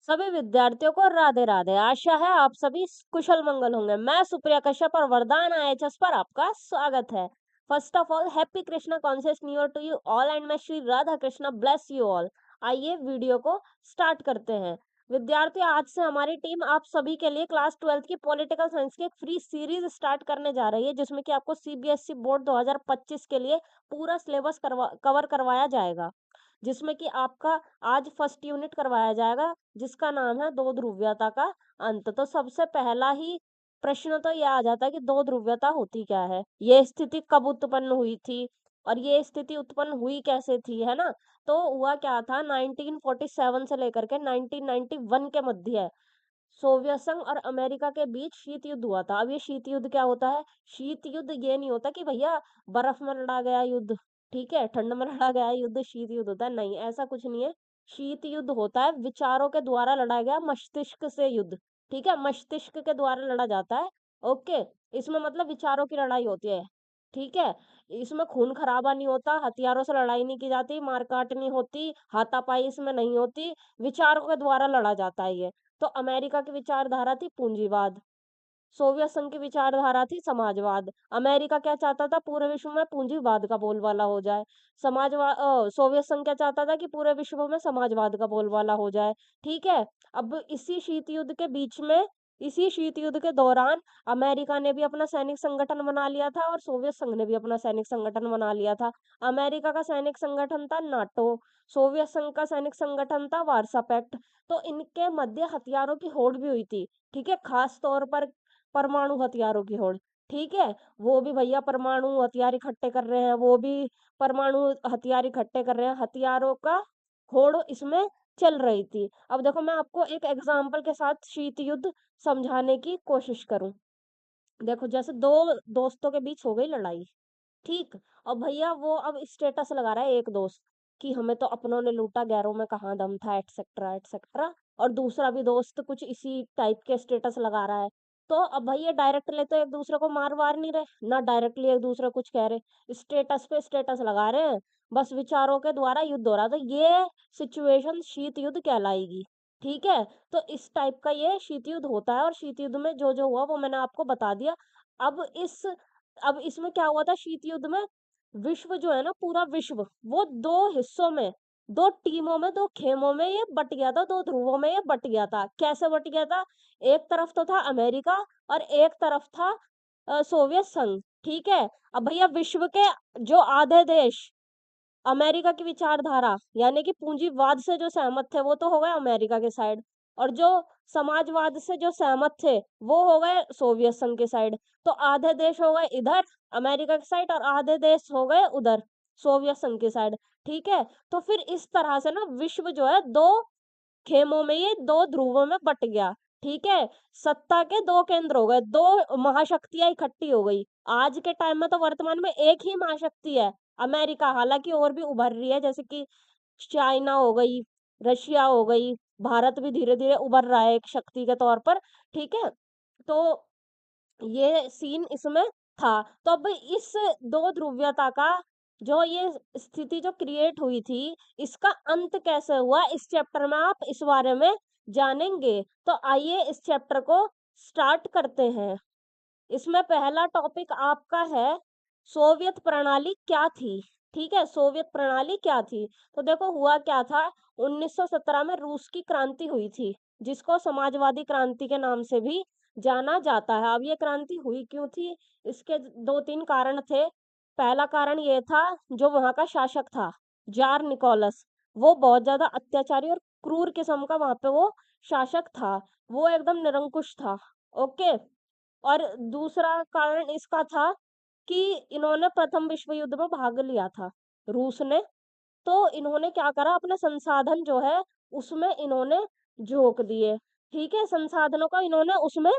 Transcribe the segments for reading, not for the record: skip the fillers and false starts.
सभी विद्यार्थियों को राधे राधे। आशा है आप सभी कुशल मंगल होंगे। मैं सुप्रिया कश्यप और वरदान आईएचएस पर आपका स्वागत है। First of all happy Krishna conscious new year to you all and may Shri Radha Krishna bless you all. आइए वीडियो को स्टार्ट करते हैं। विद्यार्थियों, आज से हमारी टीम आप सभी के लिए क्लास 12th की पॉलिटिकल साइंस की एक फ्री सीरीज स्टार्ट करने जा रही है, जिसमें कि आपको सीबीएसई बोर्ड 2025 के लिए पूरा सिलेबस कवर करवाया जाएगा। जिसमें कि आपका आज फर्स्ट यूनिट करवाया जाएगा, जिसका नाम है दो ध्रुवीयता का अंत। तो सबसे पहला ही प्रश्न तो ये आ जाता है कि दो ध्रुवीयता होती क्या है, ये स्थिति कब उत्पन्न हुई थी और ये स्थिति उत्पन्न हुई कैसे थी, है ना। तो हुआ क्या था, 1947 से लेकर के 1991 के मध्य सोवियत संघ और अमेरिका के बीच शीत युद्ध हुआ था। अब ये शीत युद्ध क्या होता है? शीत युद्ध ये नहीं होता कि भैया बर्फ में लड़ा गया युद्ध, ठीक है, ठंड में लड़ा गया युद्ध शीत युद्ध होता है, नहीं, ऐसा कुछ नहीं है। शीत युद्ध होता है विचारों के द्वारा लड़ा गया मस्तिष्क से युद्ध, ठीक है, मस्तिष्क के द्वारा लड़ा जाता है। ओके, इसमें मतलब विचारों की लड़ाई होती है, ठीक है। इसमें खून खराबा नहीं होता, हथियारों से लड़ाई नहीं की जाती, मारकाट नहीं होती, हाथापाई इसमें नहीं होती, विचारों के द्वारा लड़ा जाता है ये। तो अमेरिका की विचारधारा थी पूंजीवाद, सोवियत संघ की विचारधारा थी समाजवाद। अमेरिका क्या चाहता था? पूरे विश्व में पूंजीवाद का बोलबाला हो जाए। सोवियत संघ क्या चाहता था? कि पूरे विश्व में समाजवाद का बोलबाला हो जाए, ठीक है। अब इसी शीत युद्ध के दौरान अमेरिका ने भी अपना सैनिक संगठन बना लिया था और सोवियत संघ ने भी अपना सैनिक संगठन बना लिया था। अमेरिका का सैनिक संगठन था नाटो, सोवियत संघ का सैनिक संगठन था वार्सा पैक्ट। तो इनके मध्य हथियारों की होड़ भी हुई थी, ठीक है, खास तौर पर परमाणु हथियारों की होड़, ठीक है। वो भी भैया परमाणु हथियार इकट्ठे कर रहे हैं, वो भी परमाणु हथियार इकट्ठे कर रहे हैं, हथियारों का होड़ इसमें चल रही थी। अब देखो, मैं आपको एक एग्जाम्पल के साथ शीत युद्ध समझाने की कोशिश करूं। देखो, जैसे दो दोस्तों के बीच हो गई लड़ाई, ठीक। और भैया वो अब स्टेटस लगा रहा है एक दोस्त कि हमें तो अपनों ने लूटा, गैरों में कहाँ दम था, एटसेट्रा एटसेट्रा। और दूसरा भी दोस्त कुछ इसी टाइप के स्टेटस लगा रहा है। तो अब भैया डायरेक्टली तो एक दूसरे को मार वार नहीं रहे ना, डायरेक्टली एक दूसरे को कुछ कह रहे, स्टेटस पे स्टेटस लगा रहे हैं, बस विचारों के द्वारा युद्ध हो रहा था। ये सिचुएशन शीत युद्ध कहलाएगी, ठीक है। तो इस टाइप का ये शीत युद्ध होता है और शीत युद्ध में जो जो हुआ वो मैंने आपको बता दिया। अब इस अब इसमें क्या हुआ था शीत युद्ध में? विश्व जो है ना, पूरा विश्व वो दो हिस्सों में, दो टीमों में, दो खेमों में ये बट गया था, दो ध्रुवों में ये बट गया था। कैसे बट गया था? एक तरफ तो था अमेरिका और एक तरफ था सोवियत संघ, ठीक है। अब भैया विश्व के जो आधे देश अमेरिका की विचारधारा यानी कि पूंजीवाद से जो सहमत थे वो तो हो गए अमेरिका के साइड, और जो समाजवाद से जो सहमत थे वो हो गए सोवियत संघ के साइड। तो आधे देश हो गए इधर अमेरिका के साइड और आधे देश हो गए उधर सोवियत संघ के साइड, ठीक है। तो फिर इस तरह से ना विश्व जो है दो खेमों में, ये दो ध्रुवों में बट गया, ठीक है। सत्ता के दो केंद्र हो गए, दो महाशक्तियां इकट्ठी हो गई। आज के टाइम में तो वर्तमान में एक ही महाशक्ति है, अमेरिका। हालांकि और भी उभर रही है, जैसे कि चाइना हो गई, रशिया हो गई, भारत भी धीरे धीरे उभर रहा है एक शक्ति के तौर पर, ठीक है। तो ये सीन इसमें था। तो अब इस दो ध्रुवीयता का जो ये स्थिति जो क्रिएट हुई थी, इसका अंत कैसे हुआ, इस चैप्टर में आप इस बारे में जानेंगे। तो आइए इस चैप्टर को स्टार्ट करते हैं। इसमें पहला टॉपिक आपका है सोवियत प्रणाली क्या थी, ठीक है। सोवियत प्रणाली क्या थी? तो देखो हुआ क्या था, 1917 में रूस की क्रांति हुई थी, जिसको समाजवादी क्रांति के नाम से भी जाना जाता है। अब ये क्रांति हुई क्यों थी? इसके दो तीन कारण थे। पहला कारण ये था, जो वहां का शासक था जार निकोलस, वो बहुत ज्यादा अत्याचारी और क्रूर किस्म का वहां पे वो शासक था, वो एकदम निरंकुश था। ओके। और दूसरा कारण इसका था कि इन्होंने प्रथम विश्व युद्ध में भाग लिया था, रूस ने। तो इन्होंने क्या करा, अपने संसाधन जो है उसमें इन्होंने झोंक दिए, ठीक है, संसाधनों का इन्होंने उसमें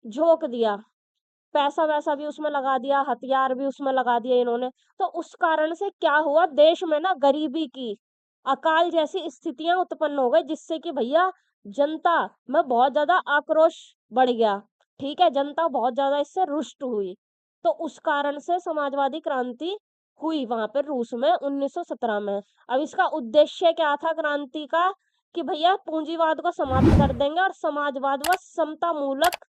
झोंक दिया, पैसा वैसा भी उसमें लगा दिया, हथियार भी उसमें लगा दिए इन्होंने। तो उस कारण से क्या हुआ, देश में ना गरीबी की अकाल जैसी स्थितियां उत्पन्न हो गई, जिससे कि भैया जनता में बहुत ज्यादा आक्रोश बढ़ गया, ठीक है, जनता बहुत ज्यादा इससे रुष्ट हुई। तो उस कारण से समाजवादी क्रांति हुई वहां पर रूस में 1917 में। अब इसका उद्देश्य क्या था क्रांति का? कि भैया पूंजीवाद को समाप्त कर देंगे और समाजवाद व समतामूलक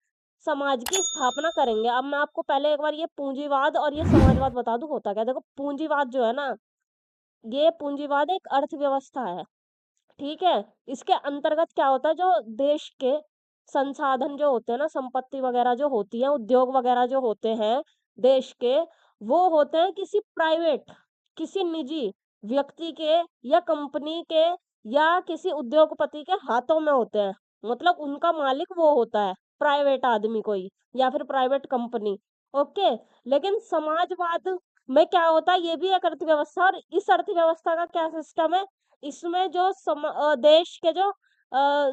समाज की स्थापना करेंगे। अब मैं आपको पहले एक बार ये पूंजीवाद और ये समाजवाद बता दूं होता क्या। देखो पूंजीवाद जो है ना, ये पूंजीवाद एक अर्थव्यवस्था है, ठीक है। इसके अंतर्गत क्या होता है, जो देश के संसाधन जो होते हैं ना, संपत्ति वगैरह जो होती है, उद्योग वगैरह जो होते हैं देश के, वो होते हैं किसी प्राइवेट, किसी निजी व्यक्ति के या कंपनी के या किसी उद्योगपति के हाथों में होते हैं। मतलब उनका मालिक वो होता है, प्राइवेट आदमी कोई या फिर प्राइवेट कंपनी। ओके। लेकिन समाजवाद में क्या होता है, ये भी एक अर्थव्यवस्था, और इस अर्थव्यवस्था का क्या सिस्टम है, इसमें जो देश के जो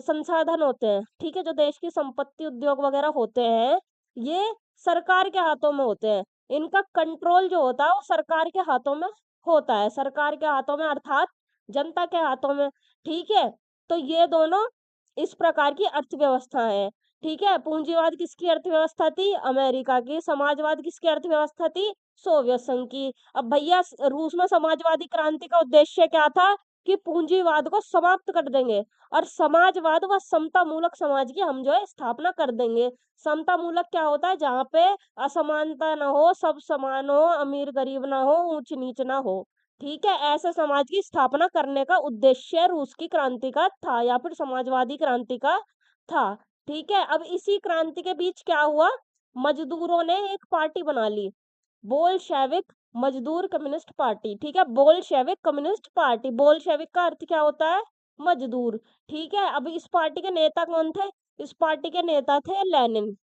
संसाधन होते हैं, ठीक है, जो देश की संपत्ति उद्योग वगैरह होते हैं, ये सरकार के हाथों में होते हैं। इनका कंट्रोल जो होता है वो सरकार के हाथों में होता है, सरकार के हाथों में अर्थात जनता के हाथों में, ठीक है। तो ये दोनों इस प्रकार की अर्थव्यवस्था है, ठीक है। पूंजीवाद किसकी अर्थव्यवस्था थी, अमेरिका की। समाजवाद किसकी अर्थव्यवस्था थी, सोवियत संघ की। अब भैया रूस में समाजवादी क्रांति का उद्देश्य क्या था, कि पूंजीवाद को समाप्त कर देंगे और समाजवाद व समतामूलक समाज की हम जो है स्थापना कर देंगे। समतामूलक क्या होता है, जहाँ पे असमानता ना हो, सब समान हो, अमीर गरीब ना हो, ऊंच नीच ना हो, ठीक है। ऐसे समाज की स्थापना करने का उद्देश्य रूस की क्रांति का था या फिर समाजवादी क्रांति का था, ठीक है। अब इसी क्रांति के बीच क्या हुआ, मजदूरों ने एक पार्टी बना ली, बोल्शेविक मजदूर कम्युनिस्ट पार्टी, ठीक है। बोल्शेविक कम्युनिस्ट पार्टी, बोल्शेविक का अर्थ क्या होता है, मजदूर, ठीक है। अब इस पार्टी के नेता कौन थे, इस पार्टी के नेता थे लेनिन।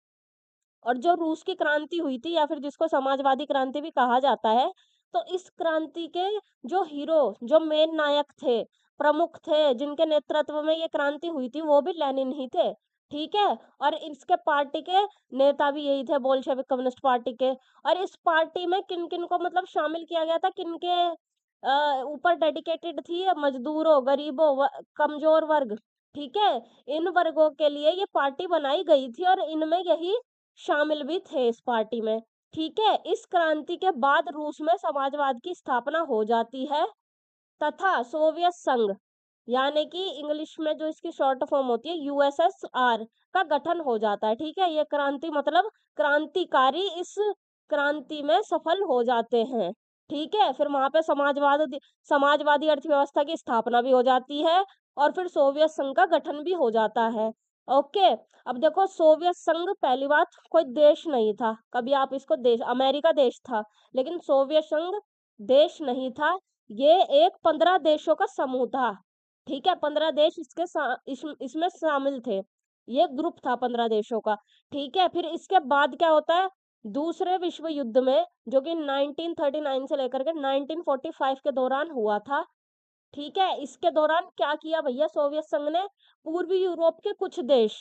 और जो रूस की क्रांति हुई थी या फिर जिसको समाजवादी क्रांति भी कहा जाता है, तो इस क्रांति के जो हीरो, जो मेन नायक थे, प्रमुख थे, जिनके नेतृत्व में ये क्रांति हुई थी, वो भी लेनिन ही थे, ठीक है। और इसके पार्टी के नेता भी यही थे, बोल्शेविक कम्युनिस्ट पार्टी के। और इस पार्टी में किन किन को मतलब शामिल किया गया था, किन के ऊपर डेडिकेटेड थी, मजदूरों, गरीबों, कमजोर वर्ग, ठीक है। इन वर्गों के लिए ये पार्टी बनाई गई थी और इनमें यही शामिल भी थे इस पार्टी में, ठीक है। इस क्रांति के बाद रूस में समाजवाद की स्थापना हो जाती है तथा सोवियत संघ, यानी कि इंग्लिश में जो इसकी शॉर्ट फॉर्म होती है यूएसएसआर, का गठन हो जाता है, ठीक है। ये क्रांति मतलब क्रांतिकारी इस क्रांति में सफल हो जाते हैं, ठीक है। फिर वहां पे समाजवादी अर्थव्यवस्था की स्थापना भी हो जाती है और फिर सोवियत संघ का गठन भी हो जाता है। ओके। अब देखो सोवियत संघ पहली बात कोई देश नहीं था, कभी आप इसको देश, अमेरिका देश था, लेकिन सोवियत संघ देश नहीं था। ये एक 15 देशों का समूह था, ठीक है। 15 देश इसमें शामिल थे, ये ग्रुप था 15 देशों का, ठीक है। फिर इसके बाद क्या होता है, दूसरे विश्व युद्ध में, जो कि 1939 से लेकर के 1945 के दौरान हुआ था, ठीक है। इसके दौरान क्या किया भैया, सोवियत संघ ने पूर्वी यूरोप के कुछ देश,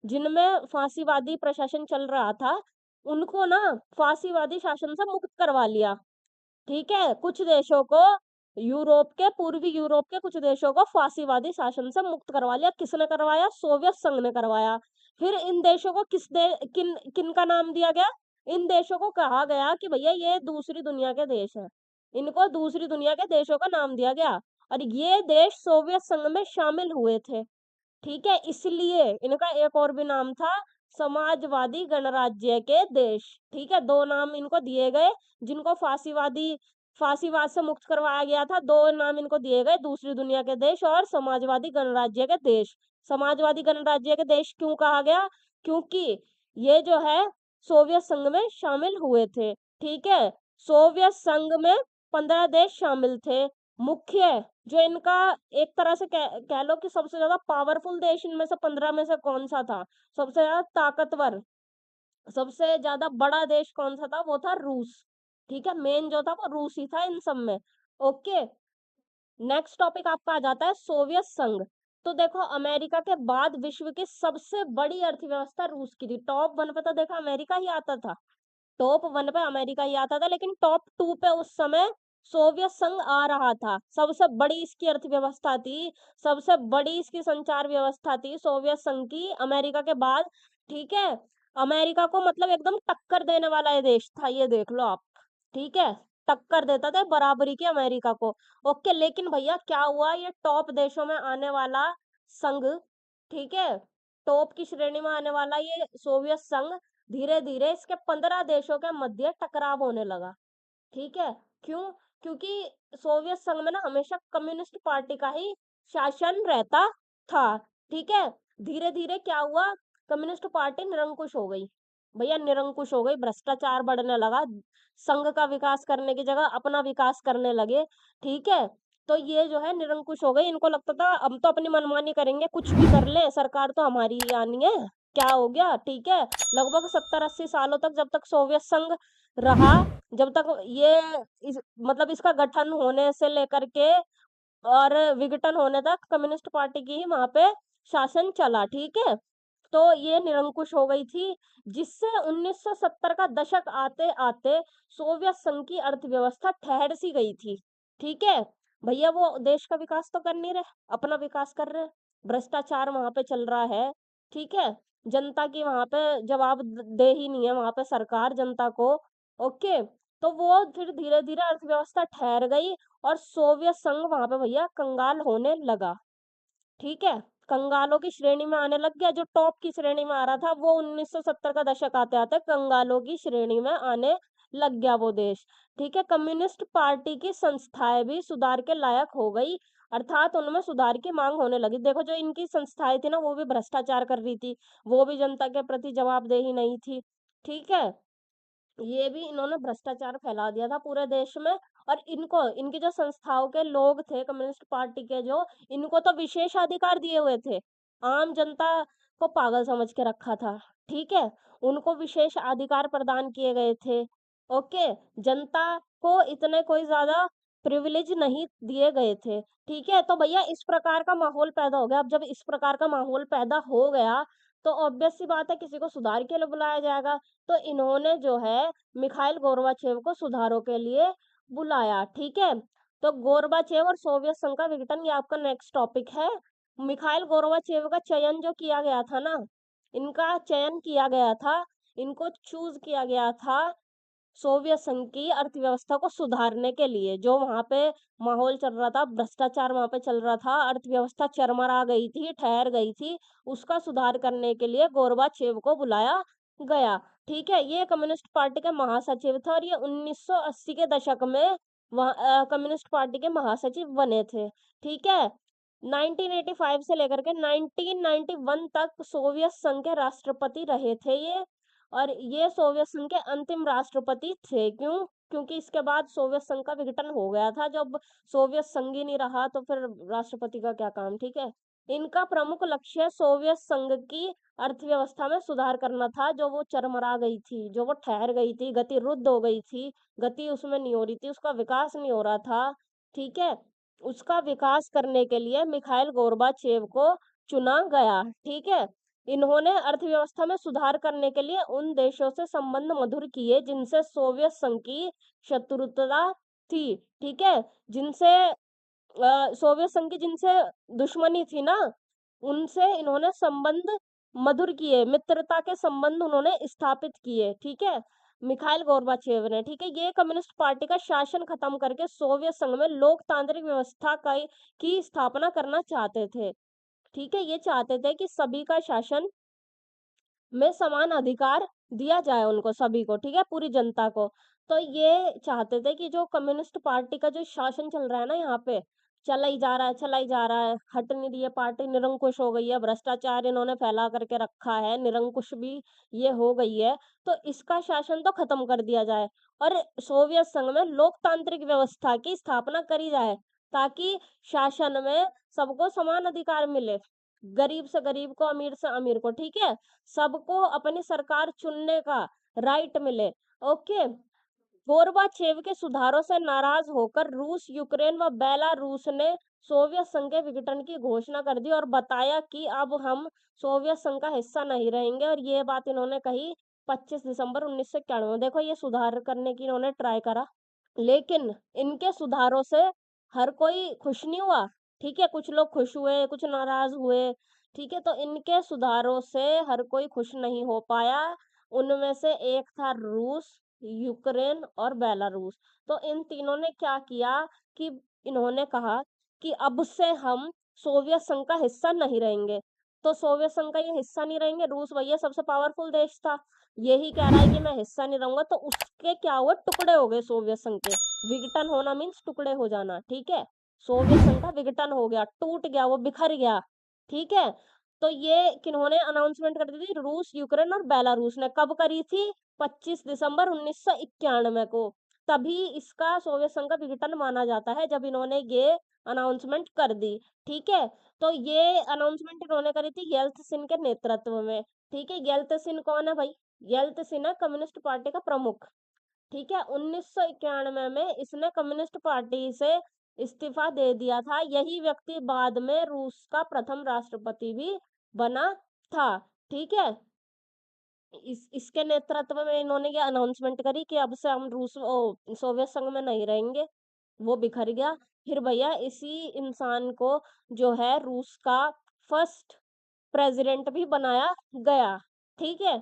जिनमें फांसीवादी प्रशासन चल रहा था, उनको ना फांसीवादी शासन से मुक्त करवा लिया, ठीक है। कुछ देशों को, यूरोप के, पूर्वी यूरोप के कुछ देशों को फांसीवादी शासन से मुक्त करवा लिया। किसने करवाया, सोवियत संघ ने करवाया। फिर इन देशों को किन किन का नाम दिया गया, इन देशों को कहा गया कि भैया ये दूसरी दुनिया के देश हैं, इनको दूसरी दुनिया के देशों का नाम दिया गया और ये देश सोवियत संघ में शामिल हुए थे, ठीक है। इसलिए इनका एक और भी नाम था, समाजवादी गणराज्य के देश, ठीक है। दो नाम इनको दिए गए, जिनको फांसीवाद से मुक्त करवाया गया था, दो नाम इनको दिए गए, दूसरी दुनिया के देश और समाजवादी गणराज्य के देश। समाजवादी गणराज्य के देश क्यों कहा गया, क्योंकि ये जो है सोवियत संघ में शामिल हुए थे, ठीक है। सोवियत संघ में 15 देश शामिल थे। मुख्य जो इनका, एक तरह से कह लो कि सबसे ज्यादा पावरफुल देश इनमें से 15 में से कौन सा था, सबसे ज्यादा ताकतवर, सबसे ज्यादा बड़ा देश कौन सा था, वो था रूस, ठीक है। मेन जो था वो रूस ही था इन सब में। ओके। नेक्स्ट टॉपिक आपका आ जाता है सोवियत संघ। तो देखो अमेरिका के बाद विश्व की सबसे बड़ी अर्थव्यवस्था रूस की थी। टॉप 1 पे तो देखा अमेरिका ही आता था, टॉप 1 पे अमेरिका ही आता था, लेकिन टॉप 2 पे उस समय सोवियत संघ आ रहा था। सबसे बड़ी इसकी अर्थव्यवस्था थी, सबसे बड़ी इसकी संचार व्यवस्था थी सोवियत संघ की, अमेरिका के बाद, ठीक है। अमेरिका को मतलब एकदम टक्कर देने वाला ये देश था, ये देख लो आप, ठीक है। टक्कर देता था बराबरी की अमेरिका को। ओके। लेकिन भैया क्या हुआ, ये टॉप देशों में आने वाला संघ, ठीक है, टॉप की श्रेणी में आने वाला ये सोवियत संघ, धीरे-धीरे इसके 15 देशों के मध्य टकराव होने लगा। ठीक है? क्यों? क्योंकि सोवियत संघ में ना हमेशा कम्युनिस्ट पार्टी का ही शासन रहता था, ठीक है? धीरे-धीरे क्या हुआ, कम्युनिस्ट पार्टी निरंकुश हो गई। भैया निरंकुश हो गई, भ्रष्टाचार बढ़ने लगा, संघ का विकास करने की जगह अपना विकास करने लगे, ठीक है? तो ये जो है निरंकुश हो गई, इनको लगता था हम तो अपनी मनमानी करेंगे, कुछ भी कर लें, सरकार तो हमारी ही आनी है, क्या हो गया, ठीक है? लगभग 70-80 सालों तक जब तक सोवियत संघ रहा, जब तक ये इस मतलब इसका गठन होने से लेकर के और विघटन होने तक कम्युनिस्ट पार्टी की ही वहाँ पे शासन चला, ठीक है? तो ये निरंकुश हो गई थी, जिससे 1970 का दशक आते-आते सोवियत संघ की अर्थव्यवस्था ठहर सी गई थी, ठीक है? भैया वो देश का विकास तो कर नहीं रहे, अपना विकास कर रहे हैं, भ्रष्टाचार वहाँ पे चल रहा है, ठीक है? जनता की वहाँ पे जवाब दे ही नहीं है वहाँ पे सरकार जनता को, ओके? तो वो फिर धीरे-धीरे अर्थव्यवस्था ठहर गई और सोवियत संघ वहाँ पे भैया कंगाल होने लगा। ठीक है? कंगालों की श्रेणी में आने लग गया, जो टॉप की श्रेणी में आ रहा था, वो 1970 का दशक आते-आते कंगालों की श्रेणी में आने लग गया वो देश। ठीक है? कम्युनिस्ट पार्टी की संस्थाएँ भी सुधार के लायक हो गई, अर्थात उनमें सुधार की माँग होने लगी। देखो जो इनकी संस्थाएँ थी ना, वो भी भ्रष्टाचार कर रही थी, वो भी जनता के प्रति जवाबदेही नहीं थी। ठीक है? ये भी इन्होंने भ्रष्टाचार फैला दिया था पूरे देश में और इनको इनकी जो संस्थाओं के लोग थे कम्युनिस्ट पार्टी के जो इनको तो विशेष अधिकार दिए हुए थे आम जनता को पागल समझ के रखा था ठीक है उनको विशेष अधिकार प्रदान किए गए थे ओके जनता को इतने कोई ज्यादा प्रिविलेज नहीं दिए गए थे ठीक है तो भैया इस प्रकार का माहौल पैदा हो गया अब जब इस प्रकार का माहौल पैदा हो गया तो ऑब्वियस सी बात है किसी को सुधार के लिए बुलाया जाएगा तो इन्होंने जो है मिखाइल गोर्बाचेव को सुधारों के लिए बुलाया, ठीक है? तो गोर्बाचेव और सोवियत संघ का विघटन ये आपका नेक्स्ट टॉपिक है। मिखाइल गोर्बाचेव का चयन जो किया गया था ना, इनका चयन किया गया था, इनको चूज़ किया गया था सोवियत संघ की अर्थव्यवस्था को सुधारने के लिए, जो वहाँ पे माहौल चल रहा था, भ्रष्टाचार वहाँ पे चल रहा था, अर्थव्यवस्था चरमरा गई थी, ठहर गई थी, उसका सुधार करने के लिए गोर्बाचेव को बुलाया गया। ठीक है? ये कम्युनिस्ट पार्टी के महासचिव थे और ये 1980 के दशक में कम्युनिस्ट पार्टी के महासचिव बने थे। ठीक है? 1985 से लेकर के 1991 तक सोवियत संघ के राष्ट्रपति रहे थे ये और ये सोवियत संघ के अंतिम राष्ट्रपति थे। क्यों? क्योंकि इसके बाद सोवियत संघ का विघटन हो गया था। जब सोवियत संघ ही नहीं रहा तो फिर राष्ट्रपति का क्या काम, ठीक है? इनका प्रमुख लक्ष्य सोवियत संघ की अर्थव्यवस्था में सुधार करना था, जो वो चरमरा गई थी, जो वो ठहर गई थी, गति रुद्ध हो गई थी, गति उसमें नहीं हो रही थी, उसका विकास नहीं हो रहा था, ठीक है? उसका विकास करने के लिए मिखाइल गोर्बाचेव को चुना गया, ठीक है? इन्होंने अर्थव्यवस्था में सुधार करने के लिए उन देशों से संबंध मधुर किए जिनसे सोवियत संघ की शत्रुता थी, ठीक है? जिनसे सोवियत संघ की जिनसे दुश्मनी थी ना, उनसे इन्होंने संबंध मधुर किए, मित्रता के संबंध उन्होंने स्थापित किए, ठीक है? मिखाइल गोर्बाचेव ने, ठीक है? ये कम्युनिस्ट पार्टी का शासन खत्म करके सोवियत संघ में लोकतांत्रिक व्यवस्था की स्थापना करना चाहते थे, ठीक है? ये चाहते थे कि सभी का शासन में समान अधिकार दिया जाए उनको सभी को, ठीक है? पूरी जनता को। तो ये चाहते थे कि जो कम्युनिस्ट पार्टी का जो शासन चल रहा है ना यहाँ पे, चला ही जा रहा है, चला ही जा रहा है, हट नहीं रही है पार्टी, निरंकुश हो गई है, भ्रष्टाचार इन्होंने फैला करके रखा है, निरंकुश भी ये हो गई है, तो इसका शासन तो खत्म कर दिया जाए और सोवियत संघ में लोकतांत्रिक व्यवस्था की स्थापना करी जाए, ताकि शासन में सबको समान अधिकार मिले। गरीब से गरीब को, अमीर से अमीर को, ठीक है? सबको अपनी सरकार चुनने का राइट मिले ओके गोरबाचेव के सुधारों से नाराज होकर रूस यूक्रेन व बेलारूस ने सोवियत संघ के विघटन की घोषणा कर दी और बताया कि अब हम सोवियत संघ का हिस्सा नहीं रहेंगे और ये बात इन्होंने कही 25 दिसंबर 1991 देखो ये सुधार करने की इन्होंने ट्राई करा लेकिन इनके सुधारों से हर कोई खुश नहीं हुआ ठीक है कुछ लोग खुश हुए कुछ नाराज हुए ठीक है तो इनके सुधारों से हर कोई खुश नहीं हो पाया उनमें से एक था रूस यूक्रेन और बेलारूस तो इन तीनों ने क्या किया कि इन्होंने कहा कि अब से हम सोवियत संघ का हिस्सा नहीं रहेंगे। तो सोवियत संघ का ये हिस्सा नहीं रहेंगे, रूस भैया सबसे पावरफुल देश था, यही कह रहा है कि मैं हिस्सा नहीं रहूंगा, तो उसके क्या हुए, टुकड़े हो गए सोवियत संघ के। विघटन होना मीन्स टुकड़े हो जाना, ठीक है। सोवियत संघ का विघटन हो गया, टूट गया, वो बिखर गया, ठीक है। तो ये किन्होंने अनाउंसमेंट कर दी थी, रूस, यूक्रेन और बेलारूस ने। कब करी थी? 25 दिसंबर 1991 को। तभी इसका सोवियत संघ का विघटन माना जाता है, जब इन्होंने ये अनाउंसमेंट कर दी, ठीक है। तो ये अनाउंसमेंट इन्होंने करी थी येल्त्सिन के नेतृत्व में, ठीक है। येल्त्सिन कौन है भाई? येल्त्सिन है कम्युनिस्ट पार्टी का प्रमुख, ठीक है। 1991 में इसने कम्युनिस्ट पार्टी से इस्तीफा दे दिया था। यही व्यक्ति बाद में रूस का प्रथम राष्ट्रपति भी बना था, ठीक है। इसके नेतृत्व में इन्होंने ये अनाउंसमेंट करी कि अब से हम सोवियत संघ में नहीं रहेंगे, वो बिखर गया। फिर भैया इसी इंसान को जो है रूस का फर्स्ट प्रेसिडेंट भी बनाया गया, ठीक है।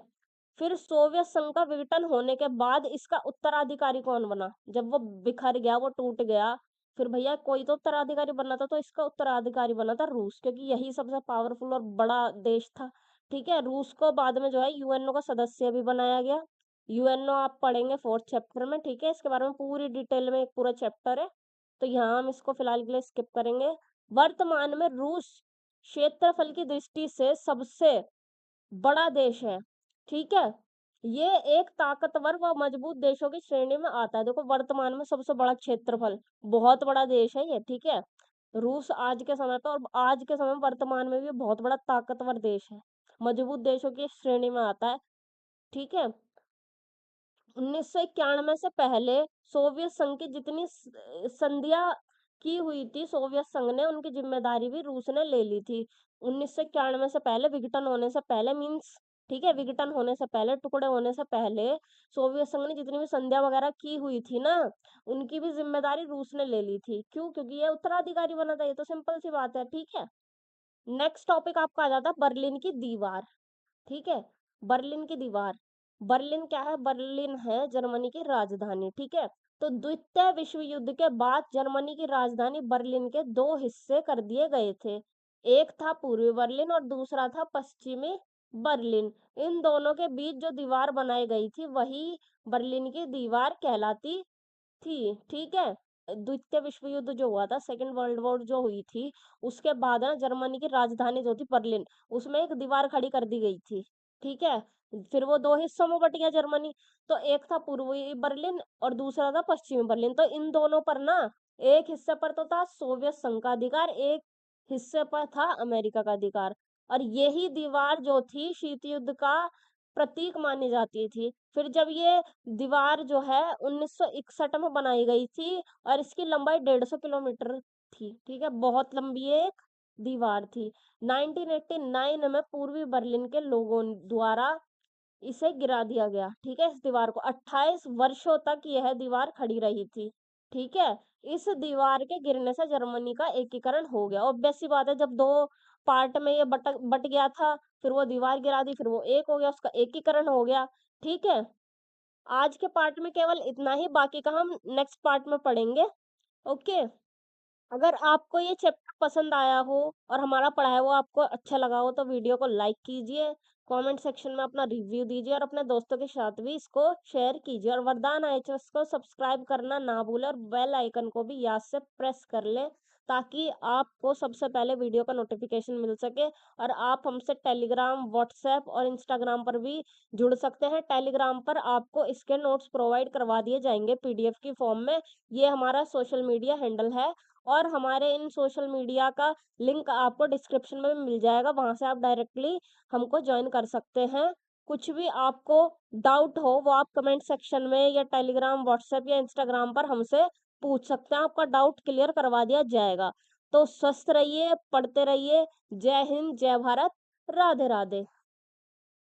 फिर सोवियत संघ का विघटन होने के बाद इसका उत्तराधिकारी कौन बना? जब वो बिखर गया, वो टूट गया, फिर भैया कोई तो उत्तराधिकारी बनना था, तो इसका उत्तराधिकारी बना था रूस, क्योंकि यही सबसे पावरफुल और बड़ा देश था, ठीक है। रूस को बाद में जो है यूएनओ का सदस्य भी बनाया गया। यूएनओ आप पढ़ेंगे 4th चैप्टर में, ठीक है। इसके बारे में पूरी डिटेल में एक पूरा चैप्टर है, तो यहाँ हम इसको फिलहाल के लिए स्किप करेंगे। वर्तमान में रूस क्षेत्रफल की दृष्टि से सबसे बड़ा देश है, ठीक है। ये एक ताकतवर व मजबूत देशों की श्रेणी में आता है। देखो वर्तमान में सबसे बड़ा क्षेत्रफल, बहुत बड़ा देश है ये, ठीक है। रूस आज के समय पे, और आज के समय में वर्तमान में भी बहुत बड़ा ताकतवर देश है, मजबूत देशों की श्रेणी में आता है, ठीक है। 1991 से पहले सोवियत संघ की जितनी संधियां की हुई थी सोवियत संघ ने, उनकी जिम्मेदारी भी रूस ने ले ली थी। 1991 से पहले, विघटन होने से पहले मीन्स, ठीक है, विघटन होने से पहले, टुकड़े होने से पहले सोवियत संघ ने जितनी भी संधियां वगैरह की हुई थी ना, उनकी भी जिम्मेदारी रूस ने ले ली थी। क्यों? क्योंकि ये उत्तराधिकारी बना था, ये तो सिंपल सी बात है, ठीक है। नेक्स्ट टॉपिक आपका आ जाता है बर्लिन की दीवार, ठीक है। बर्लिन की दीवार, बर्लिन क्या है? बर्लिन है जर्मनी की राजधानी, ठीक है। तो द्वितीय विश्व युद्ध के बाद जर्मनी की राजधानी बर्लिन के दो हिस्से कर दिए गए थे। एक था पूर्वी बर्लिन और दूसरा था पश्चिमी बर्लिन। इन दोनों के बीच जो दीवार बनाई गई थी वही बर्लिन की दीवार कहलाती थी, ठीक है। द्वितीय विश्व युद्ध जो हुआ था, सेकेंड वर्ल्ड वॉर जो हुई थी, उसके बाद ना जर्मनी की राजधानी जो थी बर्लिन, उसमें एक दीवार खड़ी कर दी गई थी, ठीक है। फिर वो दो हिस्सों में बट गया जर्मनी, तो एक था पूर्वी बर्लिन और दूसरा था पश्चिमी बर्लिन। तो इन दोनों पर ना, एक हिस्से पर तो था सोवियत संघ का अधिकार, एक हिस्से पर था अमेरिका का अधिकार। और यही दीवार जो थी शीत युद्ध का प्रतीक मानी जाती थी। फिर जब ये दीवार जो है 1961 में बनाई गई थी, और इसकी लंबाई 150 किलोमीटर थी, ठीक है, बहुत लंबी एक दीवार थी। 1989 में पूर्वी बर्लिन के लोगों द्वारा इसे गिरा दिया गया, ठीक है। इस दीवार को 28 वर्षों तक यह दीवार खड़ी रही थी, ठीक है। इस दीवार के गिरने से जर्मनी का एकीकरण हो गया। ऑब्वियस सी बात है, जब दो पार्ट में ये बट गया था, फिर वो दीवार गिरा दी, फिर वो एक हो गया, उसका एकीकरण हो गया, ठीक है। आज के पार्ट में केवल इतना ही, बाकी का हम नेक्स्ट पार्ट में पढ़ेंगे, ओके। अगर आपको ये चैप्टर पसंद आया हो और हमारा पढ़ाया हुआ आपको अच्छा लगा हो, तो वीडियो को लाइक कीजिए, कमेंट सेक्शन में अपना रिव्यू दीजिए और अपने दोस्तों के साथ भी इसको शेयर कीजिए। और वरदान आईएचएस को सब्सक्राइब करना ना भूलें और बेल आइकन को भी याद से प्रेस कर लें, ताकि आपको सबसे पहले वीडियो का नोटिफिकेशन मिल सके। और आप हमसे टेलीग्राम, व्हाट्सएप और इंस्टाग्राम पर भी जुड़ सकते हैं। टेलीग्राम पर आपको इसके नोट्स प्रोवाइड करवा दिए जाएंगे पीडीएफ की फॉर्म में। ये हमारा सोशल मीडिया हैंडल है, और हमारे इन सोशल मीडिया का लिंक आपको डिस्क्रिप्शन में मिल जाएगा, वहां से आप डायरेक्टली हमको ज्वाइन कर सकते हैं। कुछ भी आपको डाउट हो वो आप कमेंट सेक्शन में या टेलीग्राम, व्हाट्सएप या इंस्टाग्राम पर हमसे पूछ सकते हैं, आपका डाउट क्लियर करवा दिया जाएगा। तो स्वस्थ रहिए, पढ़ते रहिए। जय हिंद, जय भारत, राधे राधे।